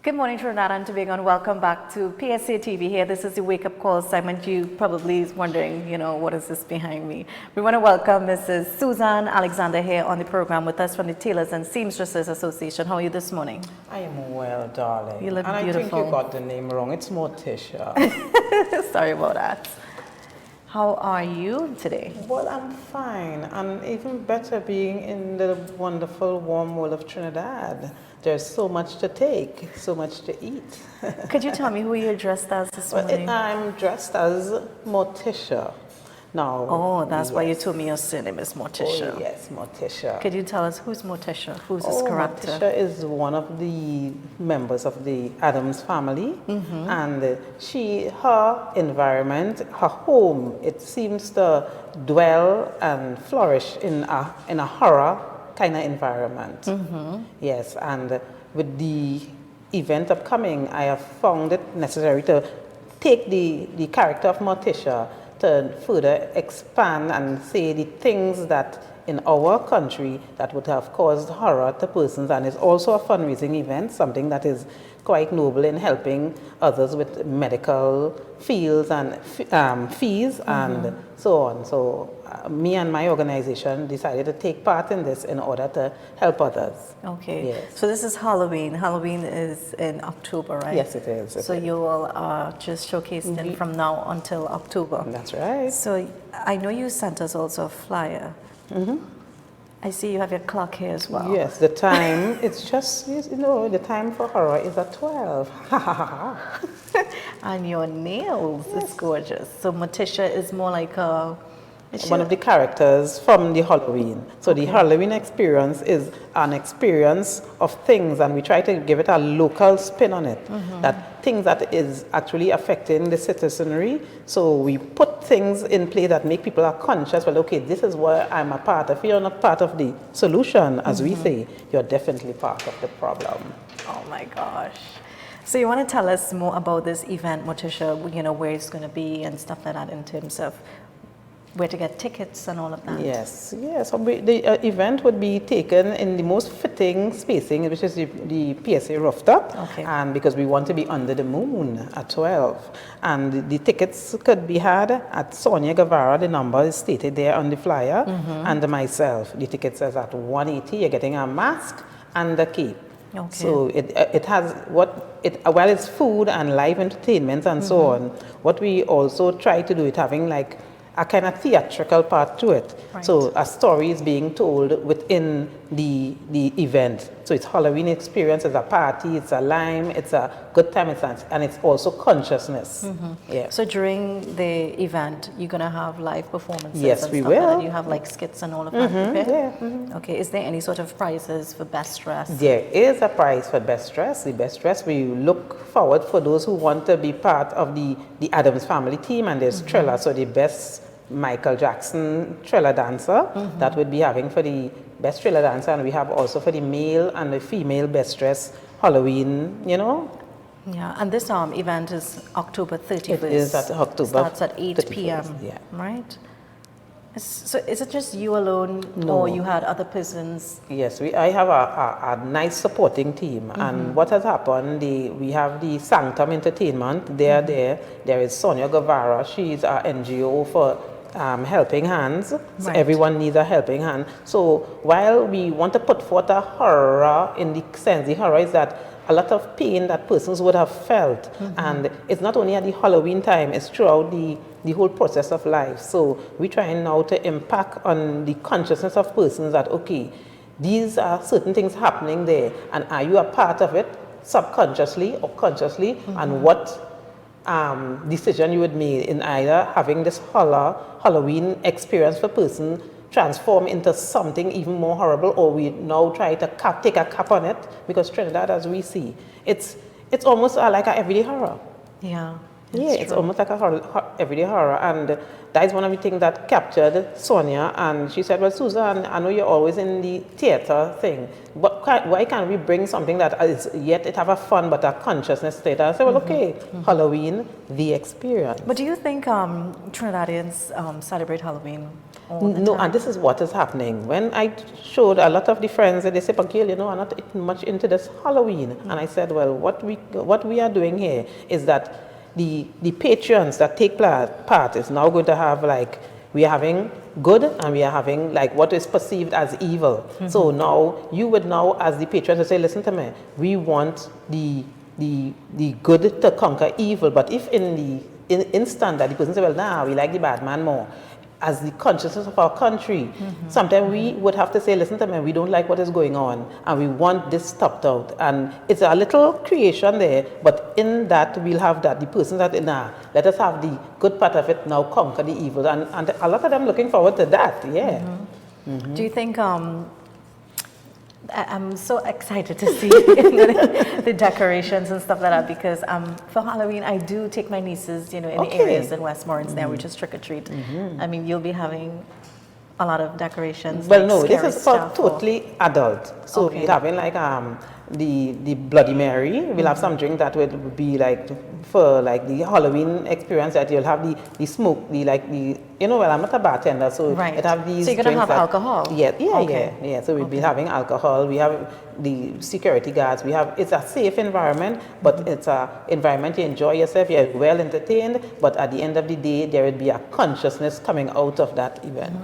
Good morning, Trinidad and Tobago, and welcome back to PSA TV here. This is the Wake Up Call segment. You probably is wondering, what is this behind me? We want to welcome Mrs. Susan Alexander here on the program with us from the Tailors and Seamstresses Association. How are you this morning? I am well, darling. You look beautiful. beautiful. I think you got the name wrong. It's Morticia. Sorry about that. How are you today? Well, I'm fine. And even better being in the wonderful, warm world of Trinidad. There's so much to take, so much to eat. Could you tell me who you're dressed as this morning? I'm dressed as Morticia. Now, oh, that's why you told me your surname is Morticia. Oh, yes, Morticia. Could you tell us who's Morticia? Who's this character? Morticia is one of the members of the Adams family. And her environment, her home, it seems to dwell and flourish in a horror kind of environment. Yes, and with the event upcoming, I have found it necessary to take the character of Morticia to further expand and say the things that in our country that would have caused horror to persons, and it's also a fundraising event, something that is quite noble in helping others with medical fields and fees and so on. So me and my organization decided to take part in this in order to help others. Okay. Yes. So this is Halloween. Halloween is in October, right? Yes, it is. So you will just showcase it from now until October. That's right. So I know you sent us also a flyer. I see you have your clock here as well. Yes, the time, it's just, the time for horror is at 12. And your nails is gorgeous. So Morticia is more like one of the characters from the Halloween. So the Halloween experience is an experience of things, and we try to give it a local spin on it. That things that is actually affecting the citizenry. So we put things in play that make people are conscious. Well, okay, this is where I'm a part of. If you're not part of the solution, as we say, you're definitely part of the problem. Oh my gosh. So you want to tell us more about this event, Morticia, where it's going to be and stuff like that in terms of where to get tickets and all of that? Yes. So the event would be taken in the most fitting spacing, which is the PSA rooftop. Okay. And because we want to be under the moon at 12. And the tickets could be had at Sonia Guevara. The number is stated there on the flyer. And myself, the tickets is at $180. You're getting a mask and a cape. Okay. So it has while it's food and live entertainment and so on, what we also try to do is having like a kind of theatrical part to it. Right. So a story is being told within the event. So it's Halloween experience, it's a party, it's a lime, it's a good time, and it's also consciousness. Yeah. So during the event, you're going to have live performances? Yes, and we stuff like will. that. You have like skits and all of that prepared? Yeah. Okay, is there any sort of prizes for best dress? There is a prize for best dress. The best dress, we look forward for those who want to be part of the Adams family team, and there's Trilla, so the best Michael Jackson Trilla dancer that would be having for the best Trilla dancer, and we have also for the male and the female best dress Halloween, Yeah, and this event is October 31st. It is at October. Starts at 8 p.m. Yeah. Right? So is it just you alone, No. or you had other persons? Yes, I have a nice supporting team. And what has happened, we have the Sanctum Entertainment. They're there. There is Sonia Guevara. She's our NGO for helping hands. So Right. everyone needs a helping hand. So while we want to put forth a horror, in the sense, the horror is that a lot of pain that persons would have felt. And it's not only at the Halloween time, it's throughout the whole process of life. So we're trying now to impact on the consciousness of persons that, okay, these are certain things happening there, and are you a part of it subconsciously or consciously, and what decision you would make in either having this Halloween experience for person transform into something even more horrible, or we now try to take a cap on it, because Trinidad, as we see, it's almost like an everyday horror. Yeah. Yeah, it's almost like a everyday horror. And that is one of the things that captured Sonia. And she said, well, Susan, I know you're always in the theater thing, but why can't we bring something that is yet it have a fun but a consciousness state? And I said, well, okay, Halloween, the experience. But do you think Trinidadians celebrate Halloween all the No, time? and this is what is happening. When I showed a lot of the friends, they say, but Gail, I'm not much into this Halloween. And I said, well, what we are doing here is that the patrons that take part is now going to have like, we are having good and we are having like what is perceived as evil. So now you would now as the patrons say, listen to me, we want the good to conquer evil. But if in the instant that the person say, well, nah, we like the bad man more, as the consciousness of our country, sometimes we would have to say, listen to me, we don't like what is going on and we want this stopped out. And it's a little creation there, but in that we'll have that, the person that, nah, let us have the good part of it now conquer the evil. And a lot of them looking forward to that, yeah. Do you think, I'm so excited to see the decorations and stuff like that because for Halloween I do take my nieces, in the areas in Westmoreland there, which is trick or treat. I mean, you'll be having a lot of decorations. Well, like no, this scary is for stuff totally adult. So we're having like the Bloody Mary. We'll have some drink that would be like for like the Halloween experience that you'll have the smoke, well, I'm not a bartender, so it have these. So you're gonna have alcohol? Yeah. So we'll be having alcohol. We have the security guards. It's a safe environment, but it's a environment you enjoy yourself. You're well entertained, but at the end of the day, there will be a consciousness coming out of that event.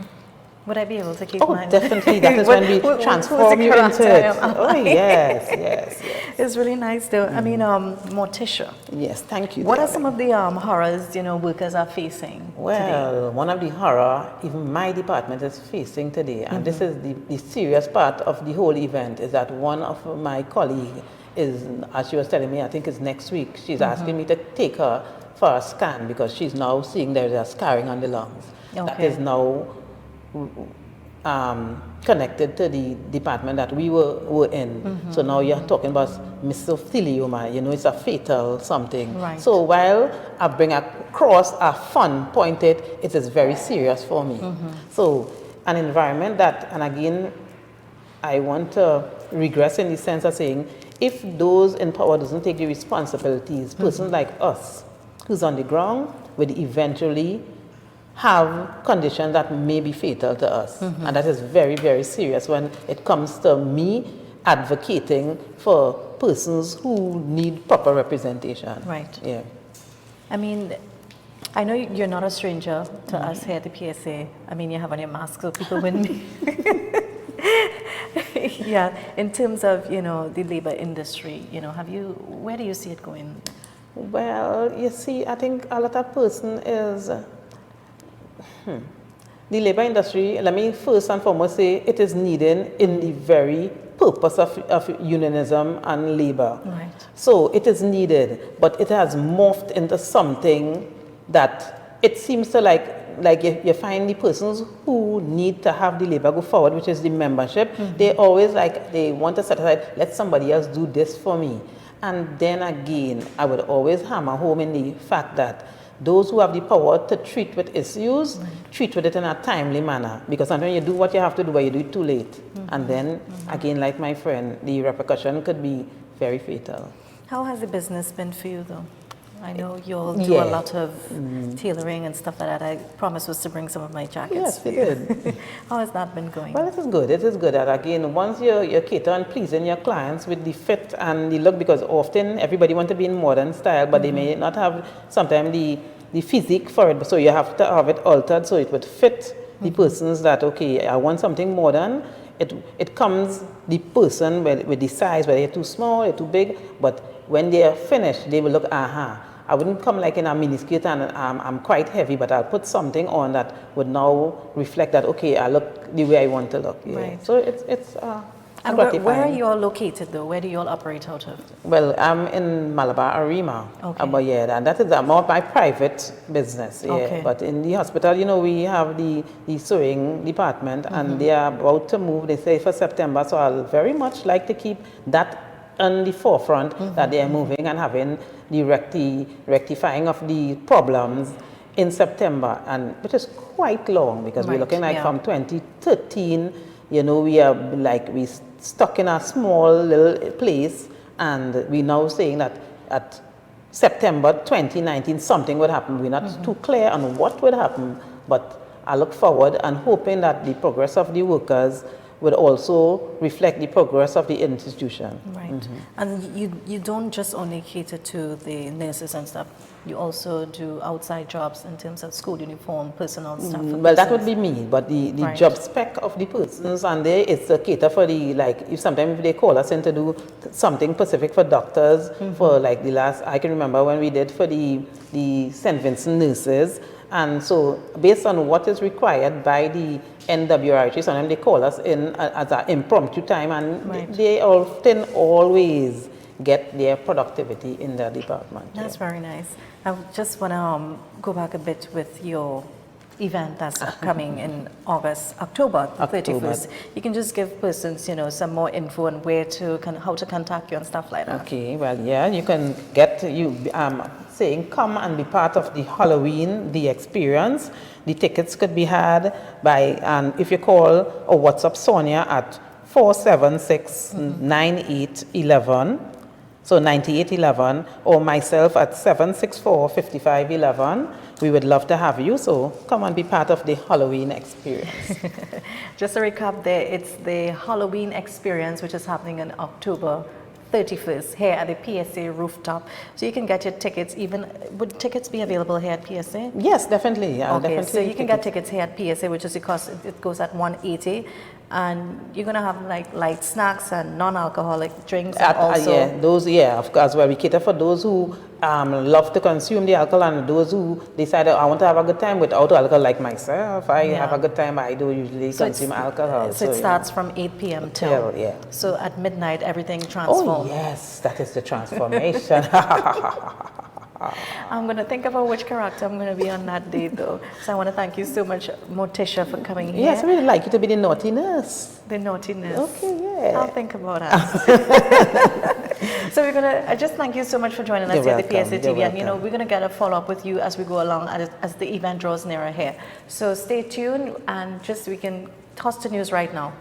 Would I be able to keep mine? Definitely. That is when we transform you into it. Oh, yes. It's really nice though. I mean, Morticia. Yes, thank you. What are some of the horrors, workers are facing today? One of the horror even my department is facing today, and this is the serious part of the whole event, is that one of my colleagues is, as she was telling me, I think it's next week, she's asking me to take her for a scan because she's now seeing there's a scarring on the lungs. That is now connected to the department that we were in. So now you're talking about Mesothelioma, it's a fatal something. Right. So while I bring across a fun pointed, it is very serious for me. So an environment that, and again, I want to regress in the sense of saying, if those in power doesn't take the responsibilities, persons like us, who's on the ground, will eventually have conditions that may be fatal to us. And that is very, very serious when it comes to me advocating for persons who need proper representation. Right. Yeah. I mean, I know you're not a stranger to us here at the PSA. I mean, you have on your mask so people wouldn't be. Yeah, in terms of, the labor industry, where do you see it going? Well, you see, I think a lot of person is, the labor industry, let me first and foremost say it is needed in the very purpose of unionism and labor. Right. So it is needed, but it has morphed into something that it seems to like you find the persons who need to have the labor go forward, which is the membership, they always they want to set aside, let somebody else do this for me. And then again, I would always hammer home in the fact that those who have the power to treat with issues, treat with it in a timely manner. Because sometimes you do what you have to do, but you do it too late. And then, again, like my friend, the repercussion could be very fatal. How has the business been for you, though? I know you'll do a lot of tailoring and stuff like that. I promised was to bring some of my jackets. Yes, we did. How has that been going? Well, it is good. It is good. And again, once you cater and pleasing your clients with the fit and the look, because often everybody wants to be in modern style, but they may not have sometimes the physique for it. So you have to have it altered so it would fit the persons that, okay, I want something modern. It comes the person with the size, whether they're too small or too big, but when they are finished, they will look, I wouldn't come like in a miniskirt and I'm quite heavy, but I'll put something on that would now reflect that, okay, I look the way I want to look. Yeah. Right. So it's and where are you all located, though? Where do you all operate out of? Well, I'm in Malabar Arima. Okay. But yeah, and that is more my private business. Yeah. Okay. But in the hospital, we have the sewing department, and they are about to move, they say, for September. So I'll very much like to keep that on the forefront, that they are moving and having the rectifying of the problems in September, and which is quite long because we're looking like from 2013, you know, we stuck in a small little place, and we now saying that at September 2019 something would happen. We're not too clear on what would happen, but I look forward and hoping that the progress of the workers would also reflect the progress of the institution. Right. And you don't just only cater to the nurses and stuff. You also do outside jobs in terms of school uniform, personal stuff. Well, that would be me, but the job spec of the persons, and there it's a cater for the, like, if sometimes they call us in to do something specific for doctors, for like the last, I can remember when we did for the St. Vincent nurses. And so based on what is required by the NWRH, sometimes they call us in as an impromptu time, and they often always get their productivity in their department. That's very nice. I just want to go back a bit with your event that's upcoming in October 31st. You can just give persons, you know, some more info on where to, how to contact you and stuff like that. Okay, well, yeah, you can get, saying come and be part of the Halloween, the experience. The tickets could be had by, if you call or WhatsApp Sonia at 476-9811, so 9811, or myself at 764-5511. We would love to have you, so come and be part of the Halloween experience. Just to recap there, it's the Halloween experience, which is happening on October 31st here at the PSA rooftop. So you can get your tickets. Would tickets be available here at PSA? Yes, definitely. Okay, so you can get tickets here at PSA, which is the cost. It goes at $180, and you're gonna have like light snacks and non-alcoholic drinks. Of course. Where we cater for those who love to consume the alcohol, and those who decide, I want to have a good time without alcohol, like myself. I have a good time. I do usually consume alcohol. So it starts from 8 p.m. till. So at midnight, everything transforms. Oh yes, that is the transformation. I'm going to think about which character I'm going to be on that day, though. So I want to thank you so much, Morticia, for coming here. Yes, I really like you to be the naughtiness. The naughtiness. Okay, yeah. I'll think about that. So I just thank you so much for joining us here at the PSA TV. And, you know, we're going to get a follow-up with you as we go along as the event draws nearer here. So stay tuned, and we can toss the news right now.